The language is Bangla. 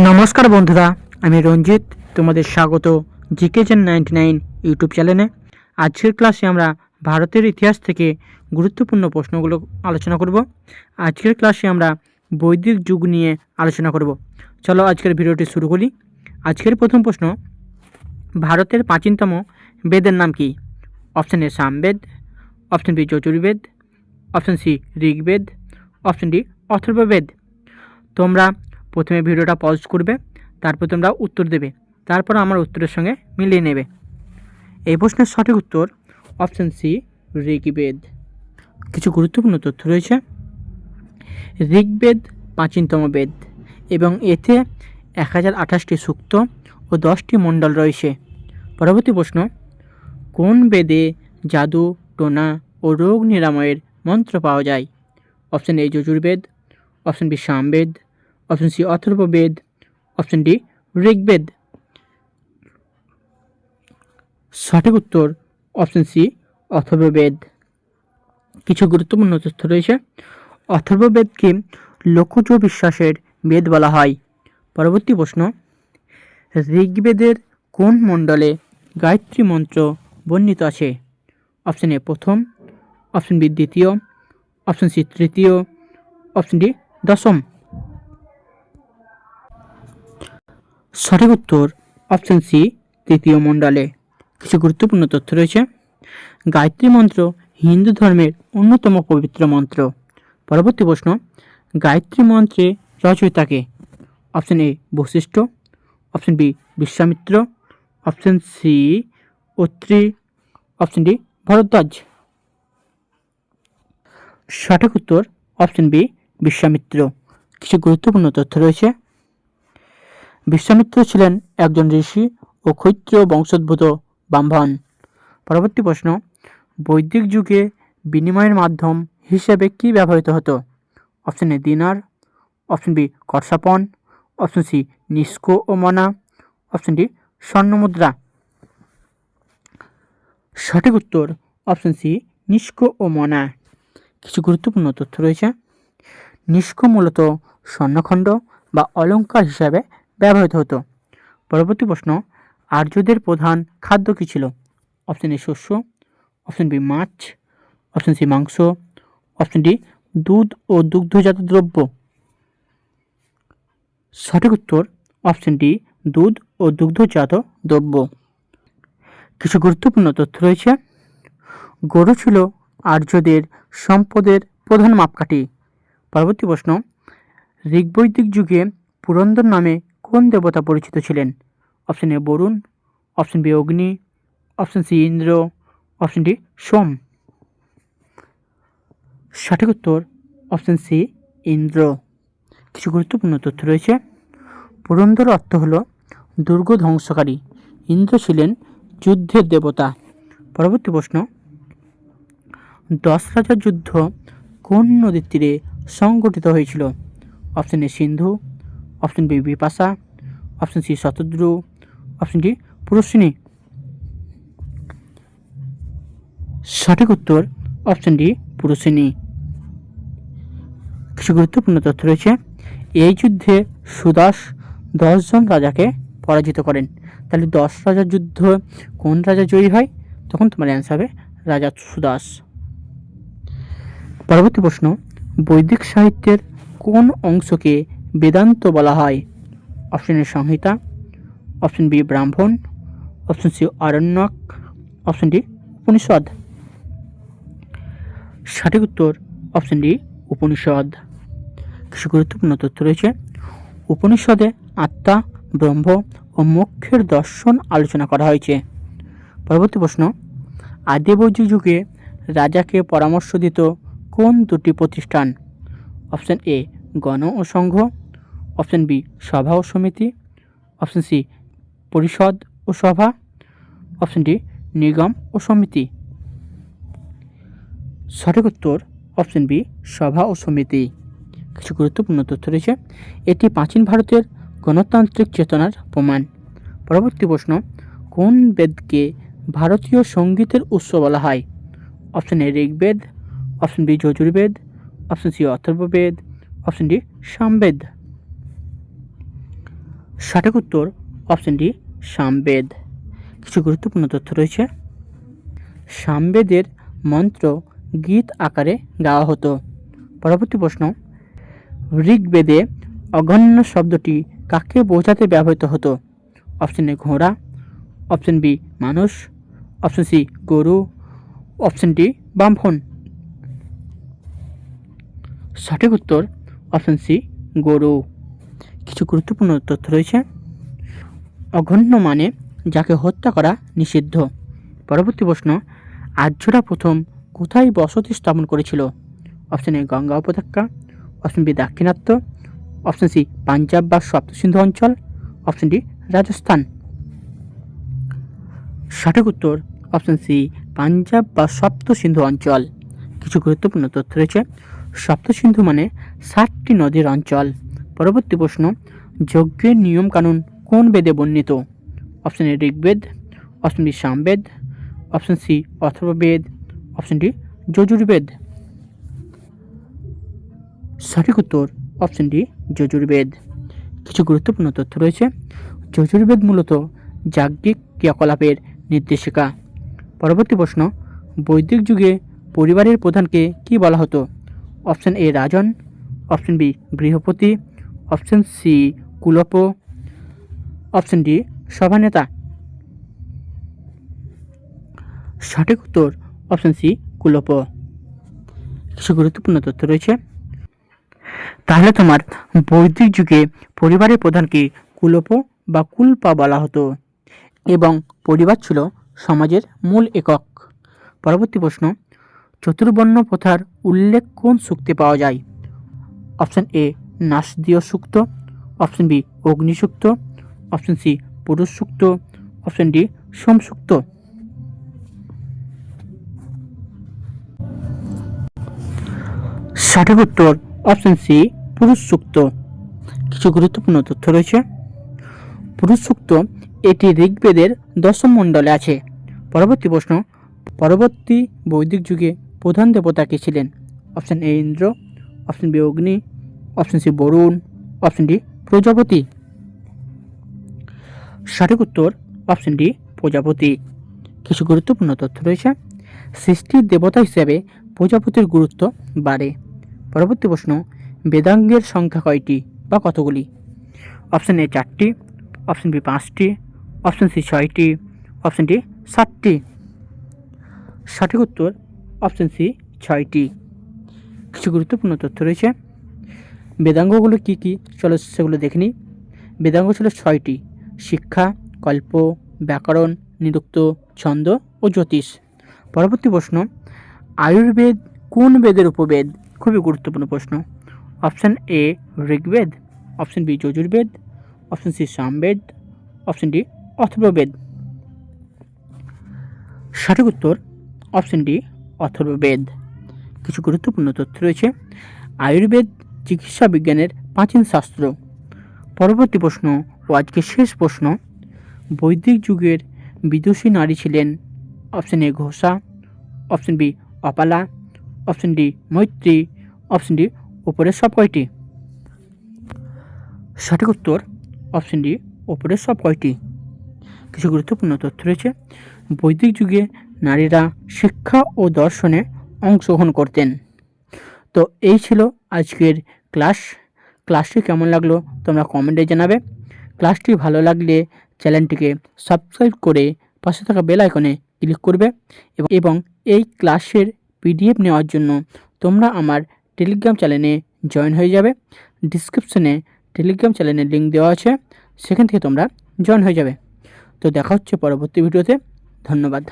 নমস্কার বন্ধুরা, আমি রঞ্জিত। তোমাদের স্বাগত জিকেজেন 99 ইউটিউব চ্যানেলে। আজকের ক্লাসে আমরা ভারতের ইতিহাস থেকে গুরুত্বপূর্ণ প্রশ্নগুলো আলোচনা করব। আজকের ক্লাসে আমরা বৈদিক যুগ নিয়ে আলোচনা করব। চলো আজকের ভিডিওটি শুরু করি। আজকের প্রথম প্রশ্ন, ভারতের প্রাচীনতম বেদের নাম কি? Option A Samaveda, option B Yajurveda, option C Rigveda, option D Atharvaveda. তোমরা প্রথমে ভিডিওটা পজ করবে, তারপর তোমরা উত্তর দেবে, তারপর আমার উত্তরের সঙ্গে মিলিয়ে নেবে। এই প্রশ্নের সঠিক উত্তর অপশন সি ঋগ্বেদ। কিছু গুরুত্বপূর্ণ তথ্য রয়েছে। ঋগ্বেদ প্রাচীনতম বেদ এবং এতে 1028টি সূক্ত ও 10টি মণ্ডল রয়েছে। পরবর্তী প্রশ্ন, কোন বেদে জাদু, টোনা ও রোগ নিরাময়ের মন্ত্র পাওয়া যায়? Option A Yajurveda, option B Samaveda, option C Atharvaveda, option D Rigveda. সঠিক উত্তর অপশন সি অথর্ববেদ। কিছু গুরুত্বপূর্ণ তথ্য রয়েছে। অথর্ববেদকে লোকজ বিশ্বাসের বেদ বলা হয়। পরবর্তী প্রশ্ন, ঋগ্বেদের কোন মণ্ডলে গায়ত্রী মন্ত্র বর্ণিত আছে? অপশন এ প্রথম, অপশন বি দ্বিতীয়, অপশন সি তৃতীয়, অপশন ডি দশম। সঠিক উত্তর অপশন সি তৃতীয় মণ্ডলে। কিছু গুরুত্বপূর্ণ তথ্য রয়েছে। গায়ত্রী মন্ত্র হিন্দু ধর্মের অন্যতম পবিত্র মন্ত্র। পরবর্তী প্রশ্ন, গায়ত্রী মন্ত্রে রচয়িতাকে? Option A Vashishtha, option B Vishwamitra, option C Atri, option D Bharadwaj. সঠিক উত্তর অপশন বি বিশ্বামিত্র। কিছু গুরুত্বপূর্ণ তথ্য রয়েছে। বিশ্বামিত্র ছিলেন একজন ঋষি ও ক্ষত্রিয় বংশোদ্ভূত ব্রাহ্মণ। পরবর্তী প্রশ্ন, বৈদিক যুগে বিনিময়ের মাধ্যম হিসেবে কি ব্যবহৃত হতো? অপশন এ দিনার, অপশন বি করসাপন, অপশন সি নিষ্ক ও মনা, অপশন ডি স্বর্ণমুদ্রা। সঠিক উত্তর অপশন সি নিষ্ক ও মনা। কিছু গুরুত্বপূর্ণ তথ্য রয়েছে। নিষ্ক মূলত স্বর্ণখণ্ড বা অলঙ্কার হিসাবে ব্যবহৃত হতো। পরবর্তী প্রশ্ন, আর্যদের প্রধান খাদ্য কী ছিল? অপশন এ শস্য, অপশন বি মাছ, অপশন সি মাংস, অপশন ডি দুধ ও দুগ্ধজাত দ্রব্য। সঠিক উত্তর অপশন ডি দুধ ও দুগ্ধজাত দ্রব্য। কিছু গুরুত্বপূর্ণ তথ্য রয়েছে। গরু ছিল আর্যদের সম্পদের প্রধান মাপকাঠি। পরবর্তী প্রশ্ন, ঋগ্বৈদিক যুগে পুরন্দর নামে কোন দেবতা পরিচিত ছিলেন? Option A Varuna, option B Agni, option C Indra, option D Soma. সঠিক উত্তর অপশন সি ইন্দ্র। কিছু গুরুত্বপূর্ণ তথ্য রয়েছে। পুরন্দর অর্থ হল দুর্গ ধ্বংসকারী। ইন্দ্র ছিলেন যুদ্ধের দেবতা। পরবর্তী প্রশ্ন, 10 রাজার যুদ্ধ কোন নদীর তীরে সংগঠিত হয়েছিল? Option A Sindhu, option B Bipasha, option C Shatadru, option D Purushini. সঠিক উত্তর অপশন ডি পুরুষিনী। কিছু গুরুত্বপূর্ণ তথ্য রয়েছে। এই যুদ্ধে সুদাস 10 জন রাজাকে পরাজিত করেন। তাহলে 10 রাজার যুদ্ধ কোন রাজা জয়ী হয়? তখন তোমার অ্যান্সার হবে রাজা সুদাস। পরবর্তী প্রশ্ন, বৈদিক সাহিত্যের কোন অংশকে বেদান্ত বলা হয়? Option A Samhita, option B Brahmana, option C Aranyaka, option D Upanishad. সঠিক উত্তর অপশন ডি উপনিষদ। কিছু গুরুত্বপূর্ণ তথ্য রয়েছে। উপনিষদে আত্মা, ব্রহ্ম ও মোক্ষের দর্শন আলোচনা করা হয়েছে। পরবর্তী প্রশ্ন, আদি বৈদিক যুগে রাজাকে পরামর্শ দিত কোন দুটি প্রতিষ্ঠান? অপশন এ গণ ও সংঘ, অপশন বি সভা ও সমিতি, অপশন সি পরিষদ ও সভা, অপশন ডি নিগম ও সমিতি। সঠিক উত্তর অপশন বি সভা ও সমিতি। কিছু গুরুত্বপূর্ণ তথ্য রয়েছে। এটি প্রাচীন ভারতের গণতান্ত্রিক চেতনার প্রমাণ। পরবর্তী প্রশ্ন, কোন বেদকে ভারতীয় সঙ্গীতের উৎস বলা হয়? Option A Rigveda, option B Yajurveda, option C Atharvaveda, option D Samaveda. সঠিক উত্তর অপশন ডি সামবেদ। কিছু গুরুত্বপূর্ণ তথ্য রয়েছে। সামবেদের মন্ত্র গীত আকারে গাওয়া হতো। পরবর্তী প্রশ্ন, ঋগ্বেদে অগণ্য শব্দটি কাকে বোঝাতে ব্যবহৃত হতো? অপশন এ ঘোড়া, অপশন বি মানুষ, অপশন সি গরু, অপশন ডি ব্রাহ্মণ। সঠিক উত্তর অপশন সি গরু। কিছু গুরুত্বপূর্ণ তথ্য রয়েছে। অগণ্য মানে যাকে হত্যা করা নিষিদ্ধ। পরবর্তী প্রশ্ন, আর্যরা প্রথম কোথায় বসতি স্থাপন করেছিল? অপশন এ গঙ্গা উপত্যকা, option B Dakshinatya, option C Punjab বা সপ্তসিন্ধু অঞ্চল, অপশন ডি রাজস্থান। সঠিক উত্তর অপশন সি পাঞ্জাব বা সপ্তসিন্ধু অঞ্চল। কিছু গুরুত্বপূর্ণ তথ্য রয়েছে। সপ্তসিন্ধু মানে 7টি নদীর অঞ্চল। পরবর্তী প্রশ্ন, যজ্ঞের নিয়মকানুন কোন বেদে বর্ণিত? Option A Rigveda, option B Samaveda, option C Atharvaveda, option D Yajurveda. সঠিক উত্তর অপশন ডি যজুর্বেদ। কিছু গুরুত্বপূর্ণ তথ্য রয়েছে। যজুর্বেদ মূলত যাজ্ঞিক ক্রিয়াকলাপের নির্দেশিকা। পরবর্তী প্রশ্ন, বৈদিক যুগে পরিবারের প্রধানকে কি বলা হতো? অপশন এ রাজন, অপশন বি গৃহপতি, অপশন সি কুলপ, অপশন ডি সভানেতা। সঠিক উত্তর অপশন সি কুলপ। কিছু গুরুত্বপূর্ণ তথ্য রয়েছে। তাহলে তোমার বৈদিক যুগে পরিবারের প্রধানকে কুলপ বা কুলপা বলা হতো এবং পরিবার ছিল সমাজের মূল একক। পরবর্তী প্রশ্ন, চতুর্বর্ণ প্রথার উল্লেখ কোন সূক্তে পাওয়া যায়? অপশন এ নাসদীয় সূক্ত, অপশন বি অগ্নি সূক্ত, অপশন সি পুরুষ সূক্ত, অপশন ডি সোম সূক্ত। সঠিক উত্তর অপশন সি পুরুষ সূক্ত। কিছু গুরুত্বপূর্ণ তথ্য রয়েছে। পুরুষ সূক্ত এটি ঋগ্বেদের 10ম মণ্ডলে আছে। পরবর্তী প্রশ্ন, পরবর্তী বৈদিক যুগে প্রধান দেবতা কে ছিলেন? Option A Indra, option B Agni, option C Varuna, option D Prajapati. সঠিক উত্তর অপশন ডি প্রজাপতি। কিছু গুরুত্বপূর্ণ তথ্য রয়েছে। সৃষ্টির দেবতা হিসেবে প্রজাপতির গুরুত্ব বাড়ে। পরবর্তী প্রশ্ন, বেদাঙ্গের সংখ্যা কয়টি বা কতগুলি? অপশন এ 4টি, অপশন বি 5টি, অপশন সি 6টি, অপশন ডি 7টি। সঠিক উত্তর অপশন সি 6টি। কিছু গুরুত্বপূর্ণ তথ্য রয়েছে। বেদাঙ্গগুলো কী কী চলো সেগুলো দেখে নিই। বেদাঙ্গ ছিল 6টি: শিক্ষা, কল্প, ব্যাকরণ, নিরুক্ত, ছন্দ ও জ্যোতিষ। পরবর্তী প্রশ্ন, আয়ুর্বেদ কোন বেদের উপবেদ? খুবই গুরুত্বপূর্ণ প্রশ্ন। Option A Rigveda, option B Yajurveda, option C Samaveda, option D Atharvaveda. সঠিক উত্তর অপশন ডি অথর্ববেদ। কিছু গুরুত্বপূর্ণ তথ্য রয়েছে। আয়ুর্বেদ চিকিৎসা বিজ্ঞানের প্রাচীন শাস্ত্র। পরবর্তী প্রশ্ন ও আজকে শেষ প্রশ্ন, বৈদিক যুগের বিদুষী নারী ছিলেন? Option A Ghosha, option B Apala, option D Maitri, option D উপরের সব কয়টি। সঠিক উত্তর অপশন ডি উপরের সব কয়টি। কিছু গুরুত্বপূর্ণ তথ্য রয়েছে। বৈদিক যুগে নারীরা শিক্ষা ও দর্শনে অংশগ্রহণ করতেন। তো এই ছিল আজকের ক্লাসটি কেমন লাগলো তোমরা কমেন্টে জানাবে। ক্লাসটি ভালো লাগলে চ্যানেলটিকে সাবস্ক্রাইব করে পাশে থাকা বেল আইকনে ক্লিক করবে এবং এই ক্লাসের পিডিএফ নেওয়ার জন্য তোমরা আমার টেলিগ্রাম চ্যানেলে জয়েন হয়ে যাবে। ডিসক্রিপশনে টেলিগ্রাম চ্যানেলের লিঙ্ক দেওয়া আছে, সেখান থেকে তোমরা জয়েন হয়ে যাবে। তো দেখা হচ্ছে পরবর্তী ভিডিওতে। ধন্যবাদ।